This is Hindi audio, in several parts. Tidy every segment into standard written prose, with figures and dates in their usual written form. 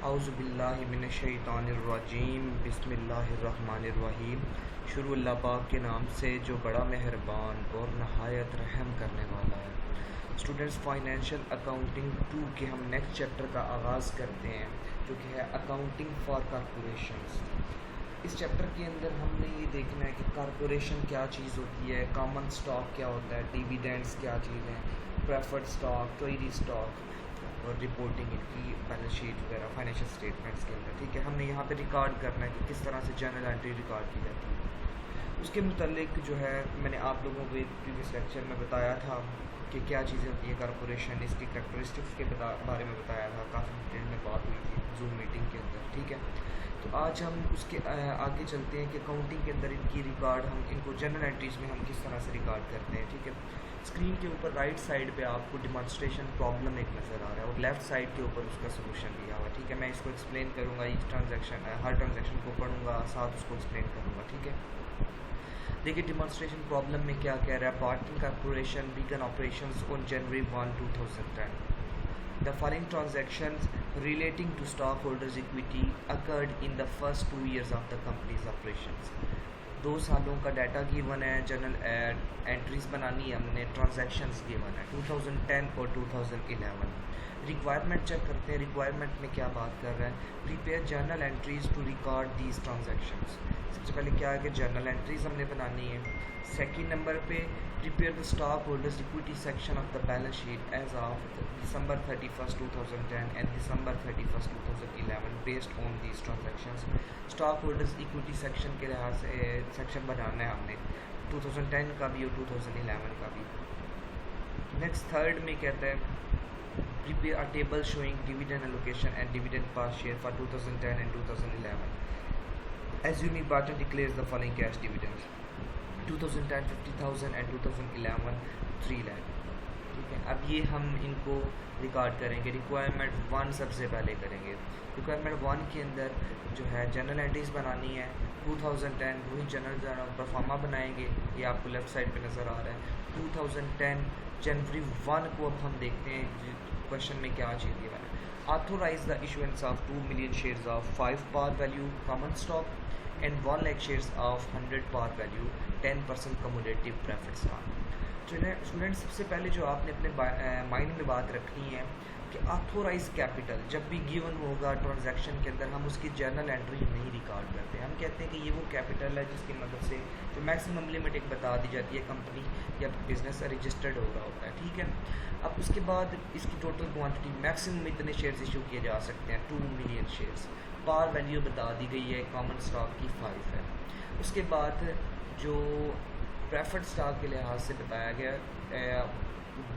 औज़ुबिल्लाहिमिनश्शैतानिर्रजीम बिस्मिल्लाहिर्रहमानिर्रहीम। शुरू अल्लाह पाक के नाम से जो बड़ा मेहरबान और नहायत रहम करने वाला है। स्टूडेंट्स, फाइनेंशियल अकाउंटिंग 2 के हम नेक्स्ट चैप्टर का आगाज़ करते हैं, जो कि है अकाउंटिंग फॉर कॉरपोरेशंस। इस चैप्टर के अंदर हमने ये देखना है कि कॉरपोरेशन क्या चीज़ होती है, कॉमन स्टॉक क्या होता है, डिविडेंड्स क्या चीज़ है, प्रेफर्ड स्टॉक, ट्रेजरी स्टॉक और रिपोर्टिंग इनकी बैलेंस शीट वगैरह फाइनेंशियल स्टेटमेंट्स के अंदर। ठीक है, हमने यहाँ पे रिकॉर्ड करना है कि किस तरह से जर्नल एंट्री रिकॉर्ड की जाती है। उसके मुतालिक जो है मैंने आप लोगों को एक प्रीवियस लेक्चर में बताया था कि क्या चीज़ें होती है कॉरपोरेशन, इसकी कैरेक्टरिस्टिक्स के बारे में बताया था, काफ़ी डिटेल में बात हुई थी जूम मीटिंग के अंदर। ठीक है, तो आज हम उसके आगे चलते हैं कि अकाउंटिंग के अंदर इनकी रिकॉर्ड, हम इनको जर्नल एंट्रीज में हम किस तरह से रिकॉर्ड करते हैं। ठीक है, स्क्रीन के ऊपर राइट साइड पे आपको डिमॉन्स्ट्रेशन प्रॉब्लम एक नज़र आ रहा है और लेफ़्ट साइड के ऊपर उसका सोल्यूशन दिया हुआ है। ठीक है, मैं इसको एक्सप्लेन करूँगा, ईच ट्रांजैक्शन हर ट्रांजैक्शन को पढ़ूँगा, साथ उसको एक्सप्लेन करूँगा। ठीक है, देखिए डिमॉन्स्ट्रेशन प्रॉब्लम में क्या कह रहा है। Parking corporation began operations on January 1, 2010। The following transactions relating to stockholders' equity occurred in the first 2 years of the company's operations. 2 सालों का डाटा गिवन है, जर्नल एंट्रीज बनानी है हमने, ट्रांजैक्शंस गिवन है 2010 और 2011। रिक्वायरमेंट चेक करते हैं, रिक्वायरमेंट में क्या बात कर रहा है। Prepare journal entries to record these transactions. सबसे पहले क्या है कि जर्नल एंट्रीज हमने बनानी है। सेकंड नंबर पे prepare the stock holders equity section of the balance sheet as of December 31st, 2010 and December 31st, 2011 based on these transactions। Stock holders equity section के लिहाज से सेक्शन बनाना है हमने 2010 का भी और 2011 का भी। नेक्स्ट थर्ड में कहता है prepare a table showing dividend allocation and dividend per share for 2010 and 2011। Assuming Barton declares the following cash dividends: 2010 50,000 and 2011 3 lakh। ठीक है, अब ये हम इनको रिकॉर्ड करेंगे। रिक्वायरमेंट 1 सबसे पहले करेंगे। रिक्वायरमेंट 1 के अंदर जो है जनरल एंट्रीज बनानी है 2010, वही जनरल परफॉर्मा बनाएंगे, ये आपको लेफ़्ट साइड पे नज़र आ रहा है। 2010 जनवरी 1 को अब हम देखते हैं क्वेश्चन में क्या चीज़ दी है। Authorize the issuance of 2 million shares of 5 par value common stock and 1 lakh shares of 100 par value 10% cumulative preferred stock. Students, सबसे पहले जो आपने अपने माइंड में बात रखनी है कि ऑथोराइज कैपिटल जब भी गिवन होगा ट्रांजैक्शन के अंदर, हम उसकी जर्नल एंट्री नहीं रिकॉर्ड करते। हम कहते हैं कि ये वो कैपिटल है जिसकी मदद से जो मैक्सिमम लिमिट एक बता दी जाती है कंपनी या बिजनेस रजिस्टर्ड हो रहा होता है। ठीक है, अब उसके बाद इसकी टोटल क्वांटिटी मैक्सिमम इतने शेयर्स इशू किए जा सकते हैं 2 मिलियन शेयर्स। पार वैल्यू बता दी गई है, कॉमन स्टॉक की 5 है। उसके बाद जो प्रेफर्ड स्टॉक के लिहाज से बताया गया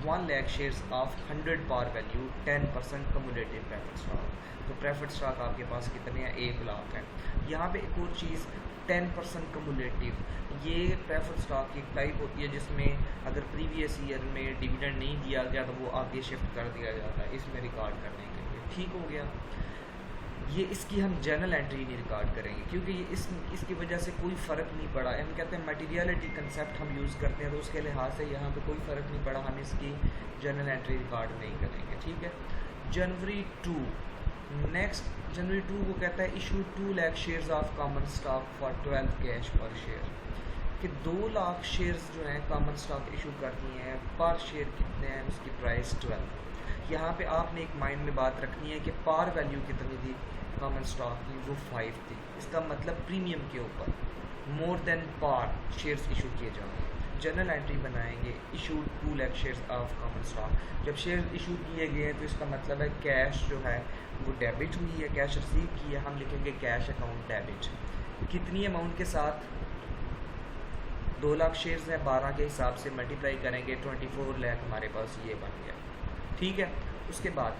1 lakh shares of 100 par value 10% cumulative preferred stock. तो प्रेफर्ड स्टॉक आपके पास कितने हैं? 1 लाख है। यहाँ पे एक और चीज़ 10% कम्युलेटिव, ये प्रेफर्ड स्टॉक की एक टाइप होती है जिसमें अगर प्रीवियस ईयर में डिविडेंड नहीं दिया गया तो वो आगे शिफ्ट कर दिया जाता है इसमें रिकॉर्ड करने के लिए। ठीक हो गया, ये इसकी हम जर्नल एंट्री नहीं रिकॉर्ड करेंगे क्योंकि ये इसकी वजह से कोई फ़र्क नहीं पड़ा। हम कहते हैं मटीरियलिटी कंसेप्ट हम यूज़ करते हैं, तो उसके लिहाज से यहाँ पे कोई फ़र्क नहीं पड़ा, हम इसकी जर्नल एंट्री रिकॉर्ड नहीं करेंगे। ठीक है, जनवरी 2, नेक्स्ट जनवरी 2 को कहता है issue 2 lakh shares of common stock for 12 cash per share, कि 2 लाख शेयर्स जो हैं कॉमन स्टॉक इशू करती हैं, पर शेयर कितने हैं, उसकी प्राइस 12। यहाँ पे आपने एक माइंड में बात रखनी है कि पार वैल्यू कितनी थी कॉमन स्टॉक की, वो 5 थी। इसका मतलब प्रीमियम के ऊपर मोर देन पार शेयर्स इशू किए जाएंगे। जर्नल एंट्री बनाएंगे issue 2 lakh shares of common stock. जब शेयर इशू किए गए हैं तो इसका मतलब है कैश जो है वो डेबिट हुई है, कैश रिसीव की है, हम लिखेंगे कैश अकाउंट डेबिट। कितनी अमाउंट के साथ? 2 लाख शेयर्स हैं, 12 के हिसाब से मल्टीप्लाई करेंगे 24 लाख हमारे पास ये बन गया। ठीक है, उसके बाद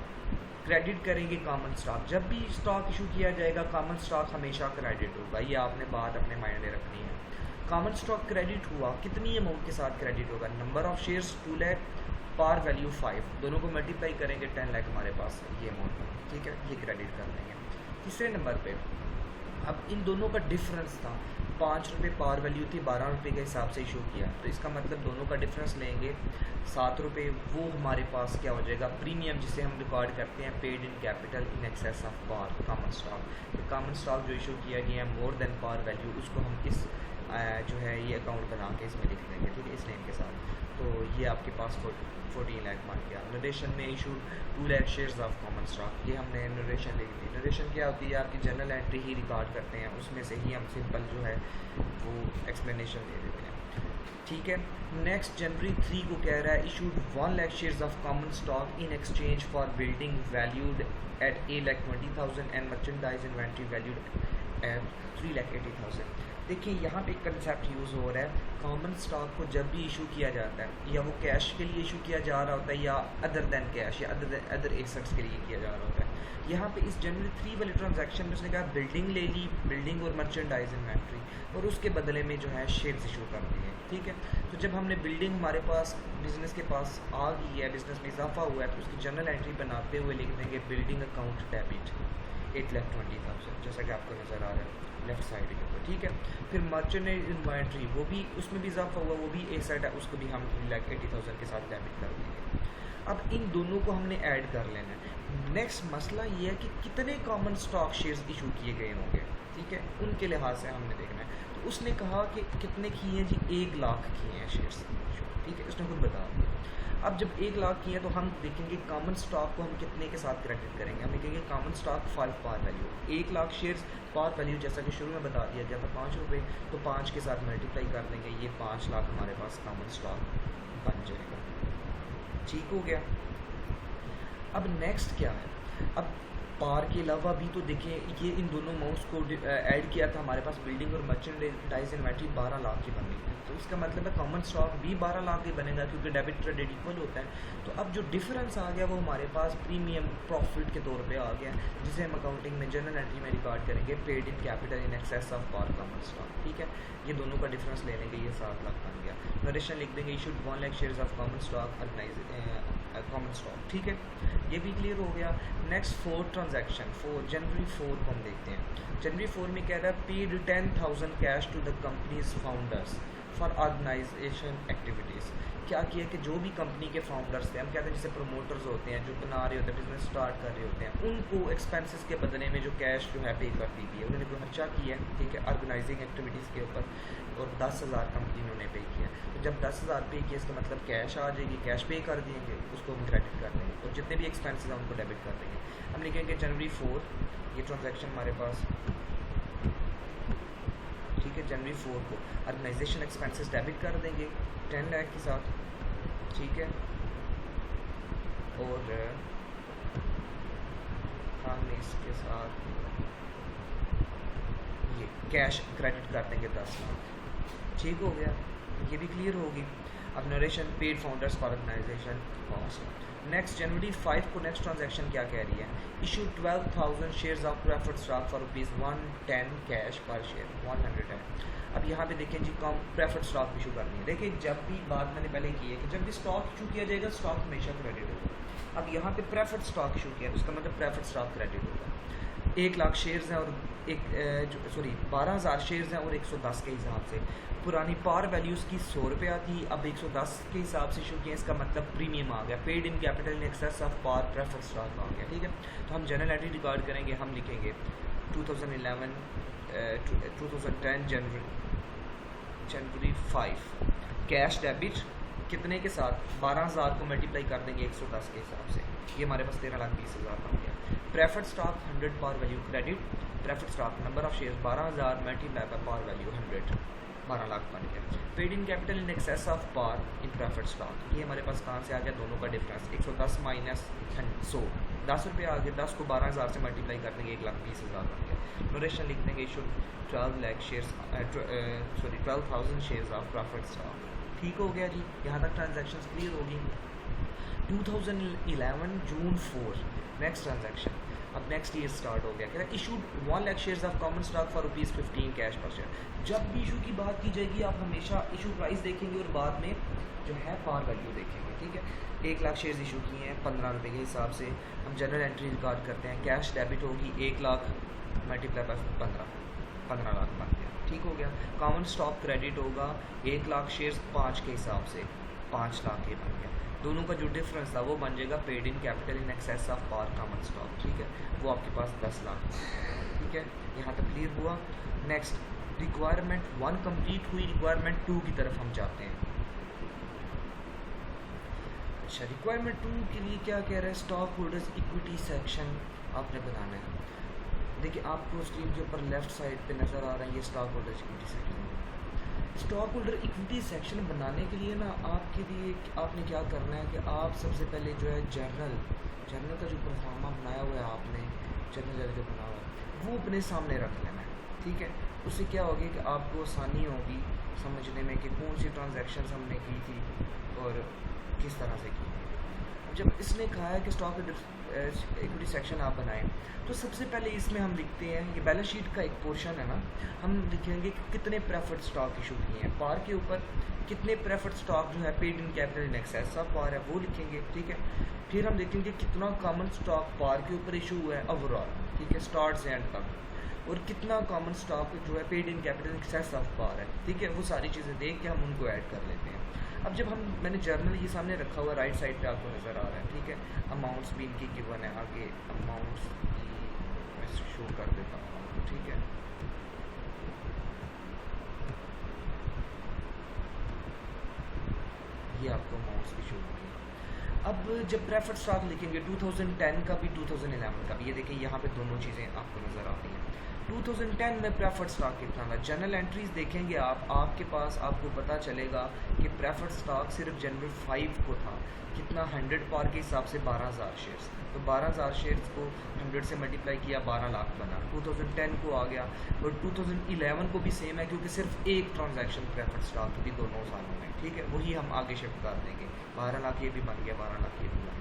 क्रेडिट करेंगे कॉमन स्टॉक। जब भी स्टॉक इशू किया जाएगा कॉमन स्टॉक हमेशा क्रेडिट होगा, ये आपने बात अपने माइंड में रखनी है। कॉमन स्टॉक क्रेडिट हुआ, कितनी अमाउंट के साथ क्रेडिट होगा? Number of shares 2 lakh, par value 5, दोनों को मल्टीप्लाई करेंगे 10 लाख हमारे पास ये अमाउंट। ठीक है, ये क्रेडिट कर देंगे। तीसरे नंबर पे अब इन दोनों का डिफरेंस था, 5 रुपये पार वैल्यू थी, 12 रुपये के हिसाब से इशू किया, तो इसका मतलब दोनों का डिफरेंस लेंगे 7 रुपये, वो हमारे पास क्या हो जाएगा, प्रीमियम जिसे हम रिकॉर्ड करते हैं paid in capital in excess of par common stock. तो कॉमन स्टॉक जो इशू किया गया है मोर देन पार वैल्यू, उसको हम इस जो है ये अकाउंट बना के इसमें लिख देंगे, ठीक है, इस नेम के साथ। तो ये आपके पास 14 लाख बन गया। नरेशन में issue 2 lakh shares of common stock, ये हमने नरेशन लिख दी। नरेशन क्या होती है, आपकी जनरल एंट्री ही रिकॉर्ड करते हैं, उसमें से ही हम सिंपल जो है वो एक्सप्लेनेशन दे देते हैं, ठीक है। नेक्स्ट जनवरी 3 को कह रहा है issued 1 lakh shares of common stock in exchange for building valued at 8,20,000 and merchandise inventory valued at 3,80,000। देखिए यहाँ पे एक कंसेप्ट यूज़ हो रहा है, कॉमन स्टॉक को जब भी इशू किया जाता है, या वो कैश के लिए इशू किया जा रहा होता है या अदर दैन कैश या अदर एसेट्स के लिए किया जा रहा होता है। यहाँ पे इस जनवरी 3 वाले ट्रांजैक्शन में उसने कहा बिल्डिंग ले ली, बिल्डिंग और मर्चेंडाइज इन्वेंट्री, और उसके बदले में जो है शेयर्स इशू कर दिए, ठीक है। तो जब हमने बिल्डिंग हमारे पास बिजनेस के पास आ गई है, बिजनेस में इजाफा हुआ है, तो उसकी जनरल एंट्री बनाते हुए लिख देंगे बिल्डिंग अकाउंट डेबिट 8,20,000, जैसा कि आपको नज़र आ रहा है लेफ्ट साइड के ऊपर, ठीक है। फिर मर्चेंडाइज इन्वेंट्री, वो भी उसमें भी इजाफा हुआ, वो भी एक साइड है, उसको भी हम 3,80,000 के साथ डेबिट कर देंगे। अब इन दोनों को हमने ऐड कर लेना है। नेक्स्ट मसला ये है कि कितने कॉमन स्टॉक शेयर्स इशू किए गए होंगे, ठीक है, उनके लिहाज से हमने देखना है। तो उसने कहा कि कितने किए हैं जी, 1 लाख किए हैं शेयर्स, ठीक है, उसने खुद बता दिया। अब जब 1 लाख किए हैं तो हम देखेंगे कॉमन स्टॉक को हम कितने के साथ क्रेडिट करेंगे, हम लिखेंगे common stock 5 par value, 1 lakh shares par value जैसा कि शुरू में बता दिया गया था 5 रुपये, तो 5 के साथ मल्टीप्लाई कर देंगे, ये 5 लाख हमारे पास कॉमन स्टॉक बन जाएगा, ठीक हो गया। अब नेक्स्ट क्या है, अब पार के अलावा भी तो देखें ये इन दोनों अमाउंट्स को ऐड किया था, हमारे पास बिल्डिंग और मर्चेंडाइज इन्वेंट्री 12 लाख की बन गई थी, तो इसका मतलब है कॉमन स्टॉक भी 12 लाख ही बनेगा क्योंकि डेबिट क्रेडिट इक्वल होता है। तो अब जो डिफरेंस आ गया वो हमारे पास प्रीमियम प्रॉफिट के तौर पे आ गया, जिसे हम अकाउंटिंग में जनरल एंट्री में रिकॉर्ड करेंगे paid in capital in excess of par common stock, ठीक है। ये दोनों का डिफरेंस ले लेंगे, ये 7 लाख बन गया। नरेशन लिख देंगे issued 1 lakh shares of common stock common stock, ठीक है, ये भी क्लियर हो गया। नेक्स्ट 4 ट्रांजैक्शन 4 जनवरी 4 को हम देखते हैं। जनवरी 4 में कह रहा है paid 10,000 cash to the company's founders for organization activities. क्या किया कि जो भी कंपनी के फाउंडर्स थे, हम कहते हैं जैसे प्रोमोटर्स होते हैं जो बना रहे होते हैं, बिजनेस स्टार्ट कर रहे होते हैं, उनको एक्सपेंसेस के बदले में जो कैश जो है पे कर दी गई है, उन्होंने कोई खर्चा किया है, ठीक है, ऑर्गेनाइजिंग एक्टिविटीज़ के ऊपर, और 10,000 कंपनी ने पे किया। तो जब 10,000 पे किया इसका मतलब कैश आ जाएगी, कैश पे कर देंगे, उसको हम क्रेडिट कर देंगे, और जितने भी एक्सपेंसेस हैं उनको डेबिट कर देंगे। हम लिखेंगे जनवरी 4, ये ट्रांजैक्शन हमारे पास, ठीक है, जनवरी 4 को ऑर्गेनाइजेशन एक्सपेंसेस डेबिट कर देंगे 10 लाख के साथ, ठीक है, और हमने इसके साथ ये कैश क्रेडिट कर देंगे 10 लाख, ठीक हो गया, ये भी क्लियर होगी। अब narration paid founders for organisation cost. Next जनवरी 5 को नेक्स्ट ट्रांजैक्शन क्या कह रही है, issue 12,000 shares of preferred stock for ₹110 cash per share 100 है। अब यहाँ पे देखें जी कम प्रेफर्ड स्टॉक इशू करनी है। देखिए जब भी बात मैंने पहले की है कि जब भी स्टॉक इशू किया जाएगा स्टॉक हमेशा क्रेडिट होगा। अब यहाँ पे प्रेफर्ड स्टॉक इशू किया, उसका मतलब प्रेफर्ड स्टॉक क्रेडिट होगा। 1 लाख शेयर्स हैं और 12,000 शेयर्स हैं और 110 के हिसाब से। पुरानी पार वैल्यूज़ की 100 रुपया थी, अब 110 के हिसाब से इशू किया, इसका मतलब प्रीमियम आ गया, paid in capital in excess of par preferred stock आ गया, ठीक है। तो हम जनरल एंट्री रिकॉर्ड करेंगे, हम लिखेंगे 2010 जनवरी 5 कैश डेबिट कितने के साथ, 12,000 को मल्टीप्लाई कर देंगे 110 के हिसाब से, ये हमारे पास 13,20,000 बन गया। Preferred stock 100 par value credit, preferred stock number of shares 12,000 multiply by par value 100, 12 lakh बन गया। Paid in capital in excess of par in preferred stock, ये हमारे पास कहाँ से आ गया, दोनों का डिफरेंस 110 माइनस 100, 10 रुपये आ गए, 10 को 12,000 से मल्टीप्लाई कर देंगे 1,20,000 बन गया। नोरेशन लिख देंगे issue 12,000 shares of preferred stock, ठीक हो गया जी। यहाँ तक ट्रांजैक्शंस क्लियर होगी। 2011 जून 4 नेक्स्ट ट्रांजैक्शन, अब नेक्स्ट ईयर स्टार्ट हो गया, कह रहा है issued 1 lakh shares of common stock for ₹15 cash per share. जब भी इशू की बात की जाएगी आप हमेशा इशू प्राइस देखेंगे और बाद में जो है पार वैल्यू देखेंगे, ठीक है। 1 लाख शेयर्स इशू किए हैं 15 रुपये के हिसाब से, हम जनरल एंट्री रिकॉर्ड करते हैं, कैश डेबिट होगी 1 लाख मल्टीप्लाई बाय 15, 15 लाख बन गया, ठीक हो गया। कॉमन स्टॉक क्रेडिट होगा 1 लाख शेयर्स 5 के हिसाब से 5 लाख ये बन गया। दोनों का जो डिफरेंस था वो बन जाएगा paid in capital in excess of par common stock, ठीक है, वो आपके पास 10 लाख, ठीक है। यहाँ तक क्लियर हुआ। नेक्स्ट रिक्वायरमेंट 1 कंप्लीट हुई, रिक्वायरमेंट 2 की तरफ हम जाते हैं। अच्छा, रिक्वायरमेंट 2 के लिए क्या कह रहा है, स्टॉक होल्डर्स इक्विटी सेक्शन आपने बनाना है। देखिए आपको स्क्रीन के ऊपर लेफ्ट साइड पे नज़र आ रहा है ये stock holders equity section. Stock holder equity section बनाने के लिए ना आपके लिए आपने क्या करना है कि आप सबसे पहले जो है जर्नल का जो परफॉर्मा बनाया हुआ है आपने, जर्नल जो बना हुआ है वो अपने सामने रख लेना है, ठीक है। उससे क्या होगी कि आपको आसानी होगी समझने में कि कौन सी ट्रांजैक्शंस हमने की थी और किस तरह से की। जब इसने कहा है कि स्टॉक इक्विटी सेक्शन आप बनाएं तो सबसे पहले इसमें हम लिखते हैं, ये बैलेंस शीट का एक पोर्शन है ना, हम लिखेंगे कि कितने प्रेफर्ड स्टॉक इशू किए हैं पार के ऊपर, कितने प्रेफर्ड स्टॉक जो है paid in capital in excess of par है वो लिखेंगे, ठीक है। फिर हम देखेंगे कितना कॉमन स्टॉक पार के ऊपर इशू हुआ है ओवरऑल, ठीक है, स्टार्ट से एंड तक, और कितना कॉमन स्टॉक जो है paid in capital in excess of par है, ठीक है। वो सारी चीज़ें देख के हम उनको ऐड कर लेते हैं। अब जब मैंने जर्नल ये सामने रखा हुआ राइट साइड पे आपको नज़र आ रहा है, ठीक है। अमाउंट्स भी इनकी गिवन है, आगे अमाउंट्स की मैं शो कर देता हूँ, ठीक है। ये आपको अमाउंट्स की शो होगी। अब जब प्रेफर्ड स्टॉक लिखेंगे 2010 का भी 2011 का भी, ये देखिए यहाँ पे दोनों चीज़ें आपको नज़र आती हैं। 2010 में प्रेफर्ड स्टॉक कितना था, जनरल एंट्रीज देखेंगे आपके पास आपको पता चलेगा कि प्रेफर्ड स्टॉक सिर्फ जनवरी 5 को था, कितना 100 पार के हिसाब से 12,000 शेयर्स, तो 12,000 शेयर्स को 100 से मल्टीप्लाई किया 12 लाख बना। 2010 को आ गया और 2011 को भी सेम है क्योंकि सिर्फ एक ट्रांजैक्शन प्रेफर्ड स्टॉक की दोनों सालों में, ठीक है, वही हम आगे शिफ्ट कर देंगे। 12 लाख ये भी बन गया, 12 लाख ये भी बन गया।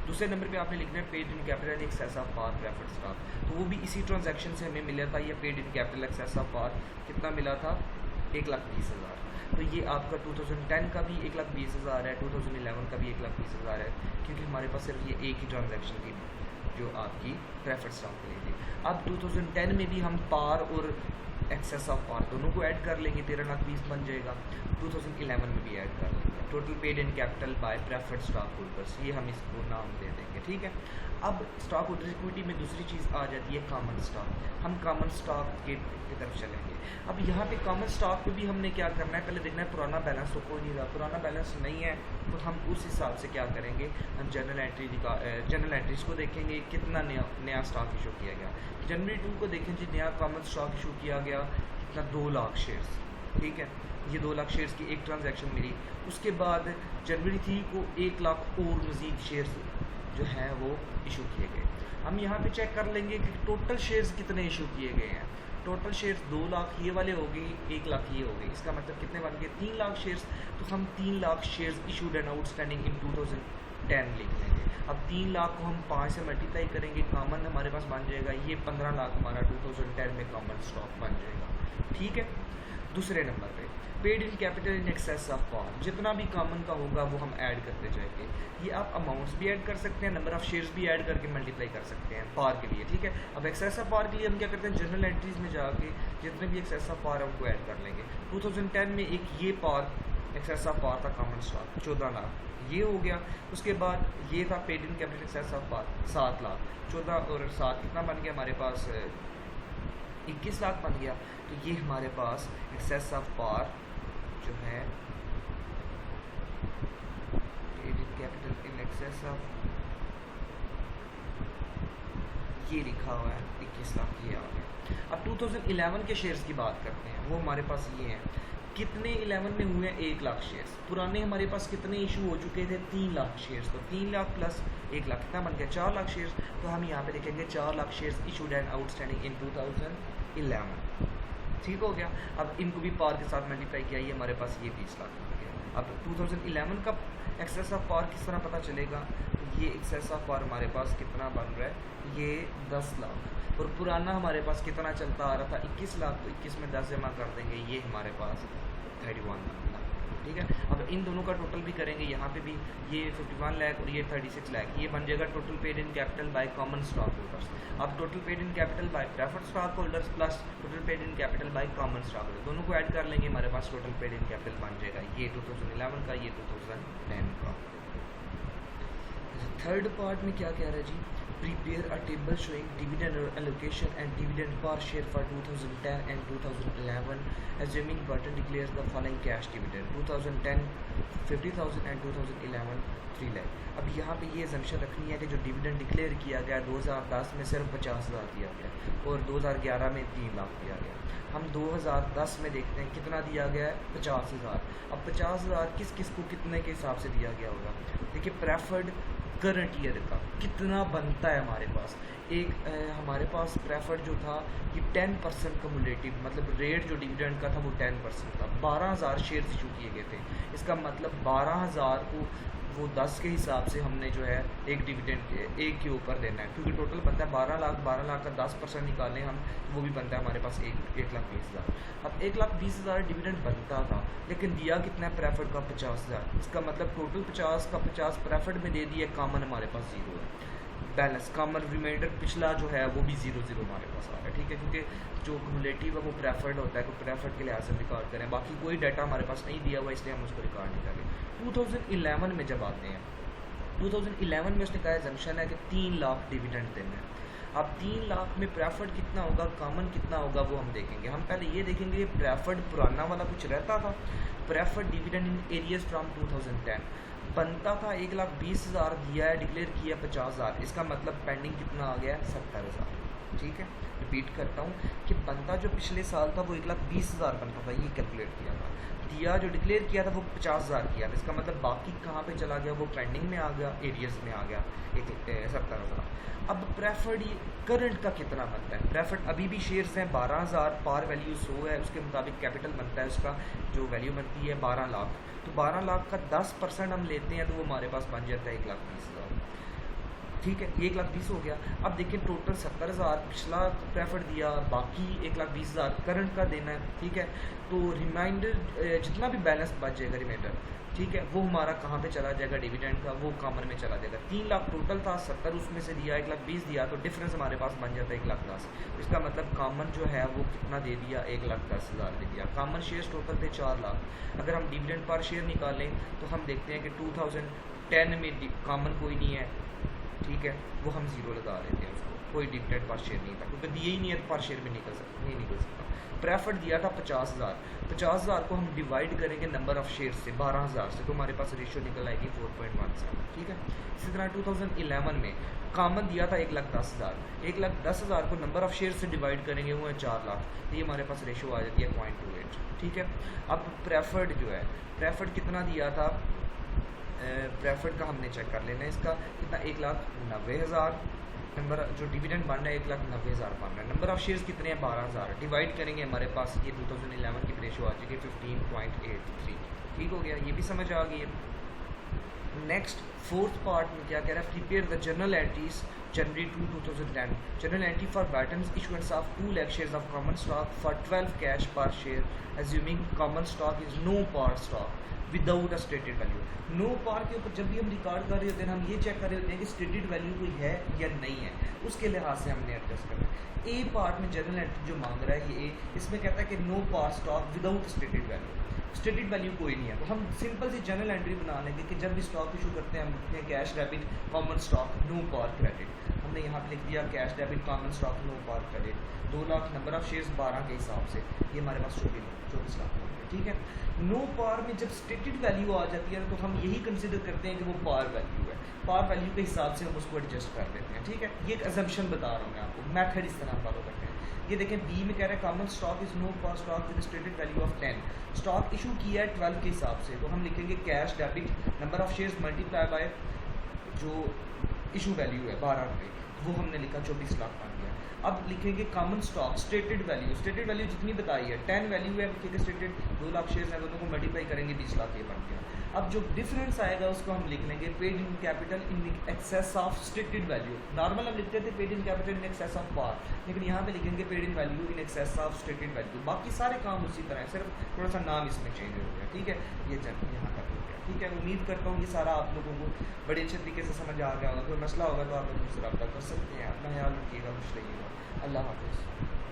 दूसरे नंबर पे आपने लिखना है paid in capital excess of par preferred stock, तो वो भी इसी ट्रांजैक्शन से हमें मिला था। ये paid in capital excess of par कितना मिला था, 1,20,000। तो ये आपका 2010 का भी 1,20,000 है, 2011 का भी 1,20,000 है, क्योंकि हमारे पास सिर्फ ये एक ही ट्रांजैक्शन थी जो आपकी प्रेफर्ड स्टॉक के लिए थी। अब 2010 में भी हम पार और एक्सेस ऑफ पार दोनों को ऐड कर लेंगे, 13,20,000 बन जाएगा। 2011 में भी ऐड कर लेंगे। Total paid in capital by preferred stock holders, ये हम इसको नाम दे देंगे, ठीक है। अब स्टॉक होल्डर इक्विटी में दूसरी चीज़ आ जाती है कॉमन स्टॉक। हम कॉमन स्टॉक की तरफ चलेंगे। अब यहाँ पे कॉमन स्टॉक पे भी हमने क्या करना है, पहले देखना है पुराना बैलेंस तो कोई नहीं रहा, पुराना बैलेंस नहीं है तो हम उस हिसाब से क्या करेंगे, हम जनरल एंट्रीज को देखेंगे कितना नया स्टॉक इशू किया गया। जनवरी 2 को देखें जी, नया कॉमन स्टॉक इशू किया गया कितना, 2 लाख शेयर्स, ठीक है। ये 2 लाख शेयर्स की एक ट्रांजैक्शन मिली। उसके बाद जनवरी 3 को 1 लाख और मज़ीद शेयर्स जो हैं वो इशू किए गए। हम यहाँ पे चेक कर लेंगे कि टोटल शेयर्स कितने इशू किए गए हैं। टोटल शेयर्स 2 लाख ये वाले हो गए, 1 लाख ये हो गए, इसका मतलब कितने बन गए, 3 लाख शेयर्स। तो हम 3 lakh shares issued and outstanding in 2010 लिख लेंगे। अब 3 लाख को हम 5 से मल्टीप्लाई करेंगे, कॉमन हमारे पास बन जाएगा, ये 15 लाख हमारा 2010 में कॉमन स्टॉक बन जाएगा, ठीक है। दूसरे नंबर पे paid in capital in excess of par, जितना भी कॉमन का होगा वो हम ऐड करते जाएंगे। ये आप अमाउंट्स भी ऐड कर सकते हैं, नंबर ऑफ शेयर्स भी ऐड करके मल्टीप्लाई कर सकते हैं पार के लिए, ठीक है। अब एक्सेस ऑफ पार के लिए हम क्या करते हैं, जनरल एंट्रीज में जाके जितने भी एक्सेस ऑफ पार है उनको ऐड कर लेंगे। 2010 में एक ये पार एक्सेस ऑफ पार था कॉमन स्टॉक 14 लाख, ये हो गया। उसके बाद ये था paid in capital excess of par 7 lakh, 14 और 7 कितना बन गया हमारे पास, 21 लाख बन गया। तो ये हमारे पास एक्सेस ऑफ पार जो है paid in capital in excess of, ये लिखा हुआ है 21 लाख, ये आ गया। अब 2011 के शेयर्स की बात करते हैं, वो हमारे पास ये हैं। कितने 11 में हुए हैं, 1 लाख शेयर्स। पुराने हमारे पास कितने इशू हो चुके थे, 3 लाख शेयर्स। तो 3 लाख प्लस 1 लाख कितना बन गया, 4 लाख शेयर्स। तो हम यहाँ पे लिखेंगे 4 lakh shares issued and outstanding in 2011, ठीक हो गया। अब इनको भी पार के साथ मल्टीप्लाई किया, ये हमारे पास ये 20 लाख बन गया। अब 2011 का एक्सेस ऑफ पार किस तरह पता चलेगा, तो ये एक्सेस ऑफ पार हमारे पास कितना बन रहा है, ये 10 लाख। और पुराना हमारे पास कितना चलता आ रहा था, 21 लाख। तो 21 में 10 जमा कर देंगे, ये हमारे पास 31 लाख। ठीक है। अब इन दोनों का टोटल भी करेंगे, यहाँ पे भी ये 51 लाख और ये 36 लाख, ये बन जाएगा total paid in capital by common stock holders. अब total paid in capital by preferred stock holders plus total paid in capital by common stock holder, दोनों को ऐड कर लेंगे, हमारे पास टोटल पेड इन कैपिटल बन जाएगा ये 2011 का, ये 2010 का। थर्ड पार्ट में क्या कह रहा है जी, prepare a table showing dividend allocation and dividend per share for 2010 and 2011 assuming Burton declares the following cash dividend 2010 50,000 and 2011 3 lakh. अब यहाँ पे ये assumption रखनी है कि जो डिविडेंड डिक्लेयर किया गया 2010 में सिर्फ 50,000 दिया गया और 2011 में 3 लाख दिया गया। हम 2010 में देखते हैं कितना दिया गया है, 50,000। अब 50,000 किस किस को कितने के हिसाब से दिया गया होगा, देखिए प्रेफर्ड करंट ईयर का कितना बनता है हमारे पास, एक हमारे पास प्रेफर्ड जो था कि 10% कम्युलेटिव, मतलब रेट जो डिविडेंड का था वो 10% था। 12,000 शेयर इशू किए गए थे, इसका मतलब 12,000 को वो 10 के हिसाब से हमने जो है एक डिविडेंड एक के ऊपर देना है, क्योंकि टोटल बनता है 12 लाख का 10% निकालें हम, वो भी बनता है हमारे पास 1,20,000। अब 1,20,000 डिविडेंड बनता था, लेकिन दिया कितना है प्रेफर्ड का 50,000, इसका मतलब टोटल 50 का 50 प्रेफर्ड में दे दिए, कॉमन हमारे पास 0 है, बैलेंस कॉमन रिमाइंडर पिछला जो है वो भी 0 हमारे पास आ रहा है, ठीक है, क्योंकि जो कम्युलेटिव है वो प्रेफर्ड होता है, तो प्रेफर्ड के लिहाज से रिकॉर्ड करें, बाकी कोई डाटा हमारे पास नहीं दिया हुआ इसलिए हम उसको रिकॉर्ड नहीं करेंगे। 2011 में जब आते हैं, 2011 में उसने कहा एजम्पशन है कि 3 लाख डिविडेंड देना है। अब 3 लाख में प्रेफर्ड कितना होगा, कॉमन कितना होगा, वो हम देखेंगे। हम पहले ये देखेंगे प्रेफर्ड पुराना वाला कुछ रहता था, प्रेफर्ड डिविडेंड इन एरियज फ्रॉम 2010 बनता था 1,20,000 दिया है, डिक्लेयर किया 50,000, इसका मतलब पेंडिंग कितना आ गया 70,000, ठीक है। रिपीट करता हूँ कि बनता जो पिछले साल था वो 1,20,000 बनता था, ये कैलकुलेट किया था, दिया जो डिक्लेयर किया था वो 50,000 किया था, इसका मतलब बाकी कहाँ पे चला गया, वो पेंडिंग में आ गया, एरियस में आ गया 70,000। अब प्रेफर्ड करंट का कितना बनता है, प्रेफर्ड अभी भी शेयर्स हैं 12,000, पार वैल्यू 100 है, उसके मुताबिक कैपिटल बनता है, उसका जो वैल्यू बनती है 12 लाख, तो 12 लाख का 10% हम लेते हैं तो वो हमारे पास बन जाता है 1,20,000, ठीक है, 1,20,000 हो गया। अब देखिए टोटल 70,000 पिछला प्रेफर्ड दिया, बाकी 1,20,000 करंट का देना है, ठीक है। तो रिमाइंडर जितना भी बैलेंस बच जाएगा रिमाइंडर, ठीक है, वो हमारा कहाँ पे चला जाएगा, डिविडेंड का, वो कॉमन में चला जाएगा। 3 लाख टोटल था, 70 उसमें से दिया, 1,20,000 दिया, तो डिफरेंस हमारे पास बन जाता है 1,10,000। इसका मतलब कॉमन जो है वो कितना दे दिया, 1,10,000 दे दिया। कॉमन शेयर्स टोटल थे 4 लाख, अगर हम डिविडेंड पर शेयर निकालें तो हम देखते हैं कि 2010 में कॉमन कोई नहीं है, ठीक है, वो हम 0 लगा देते हैं उसको, कोई डिविडेंड पर शेयर नहीं था, क्योंकि दिए ही नहीं है, पर शेयर में नहीं निकल सकता। प्रेफर्ड दिया था 50,000, 50,000 को हम डिवाइड करेंगे नंबर ऑफ शेयर से 12,000 से, तो हमारे पास रेशियो निकल आएगी 4.17, ठीक है। इसी तरह 2011 में कॉमन दिया था 1,10,000, 1,10,000 को नंबर ऑफ शेयर से डिवाइड करेंगे, वो है 4 लाख, तो ये हमारे पास रेशियो आ जाती है 0.28, ठीक है। अब प्रेफर्ड जो है, प्रेफर्ड कितना दिया था, प्रेफर्ड का हमने चेक कर लेना है, इसका कितना 1,90,000, नंबर जो डिविडेंड बन रहा है 1,90,000 बन रहा है, नंबर ऑफ शेयर्स कितने हैं 12,000, डिवाइड करेंगे हमारे पास ये 2011 की रेशियो आ जाएगी 15.83, ठीक हो गया, ये भी समझ आ गई है। नेक्स्ट फोर्थ पार्ट में क्या कह रहा है, prepare the journal entries January 2, 2010, journal entry for Burton's issuance of 2 lakh shares of common stock for 12 cash per share, assuming common stock is no par stock without a stated value। No par के ऊपर जब भी हम रिकॉर्ड कर रहे होते हैं, हम ये चेक कर रहे होते हैं कि स्टेटेड वैल्यू कोई है या नहीं है, उसके लिहाज से हमने एडजस्ट करना है। ए पार्ट में जर्नल एंट्री जो मांग रहा है ये ए, इसमें कहता है कि no par stock without stated value, stated value कोई नहीं है, तो हम सिंपल सी जनरल एंट्री बना लेंगे कि जब भी स्टॉक इशू करते हैं हम लिखते हैं cash debit common stock no par credit, हमने यहाँ पे लिख दिया cash debit common stock no par credit, 2 lakh number of shares 12 के हिसाब से, ये हमारे पास 24 लाख हो गया, ठीक है। नो पार में जब स्टेटेड वैल्यू आ जाती है तो हम यही कंसिडर करते हैं कि वो पार वैल्यू है, पार वैल्यू के हिसाब से हम उसको एडजस्ट कर देते हैं, ठीक है। ये एक अजम्पशन बता रहा हूँ मैं आपको, मैथड इस तरह फॉलो करते हैं। ये देखें बी में कह रहा है common stock is no par stock with stated value of 10, stock issue किया है 12 के हिसाब से, तो हम लिखेंगे cash debit number of shares multiply by जो इशू वैल्यू है 12 रुपये, वो हमने लिखा 24 लाख बन गया। अब लिखेंगे common stock stated value, stated value जितनी बताई है 10 वैल्यू है, लिखेंगे स्टेटेड 2 लाख शेयर्स हैं, दोनों को मल्टीप्लाई करेंगे 20 लाख, ये बन गया। अब जो डिफरेंस आएगा उसको हम लिख लेंगे paid in capital in excess of स्ट्रिक्टेड वैल्यू। नॉर्मल हम लिखते थे paid in capital in excess of par, लेकिन यहाँ पे लिखेंगे paid in value in excess of स्ट्रिक्टेड वैल्यू। बाकी सारे काम उसी तरह है, सिर्फ थोड़ा सा नाम इसमें चेंज हो गया। ठीक है, ये चल यहाँ तक हो गया। ठीक है, उम्मीद करता हूँ ये सारा आप लोगों को बड़े अच्छे तरीके से समझ आ गया होगा। कोई मसला होगा तो आप लोग मुझसे रब्ता कर सकते हैं। अपना ख्याल रखिएगा, खुश रहिएगा। अल्लाह हाफ़िज़।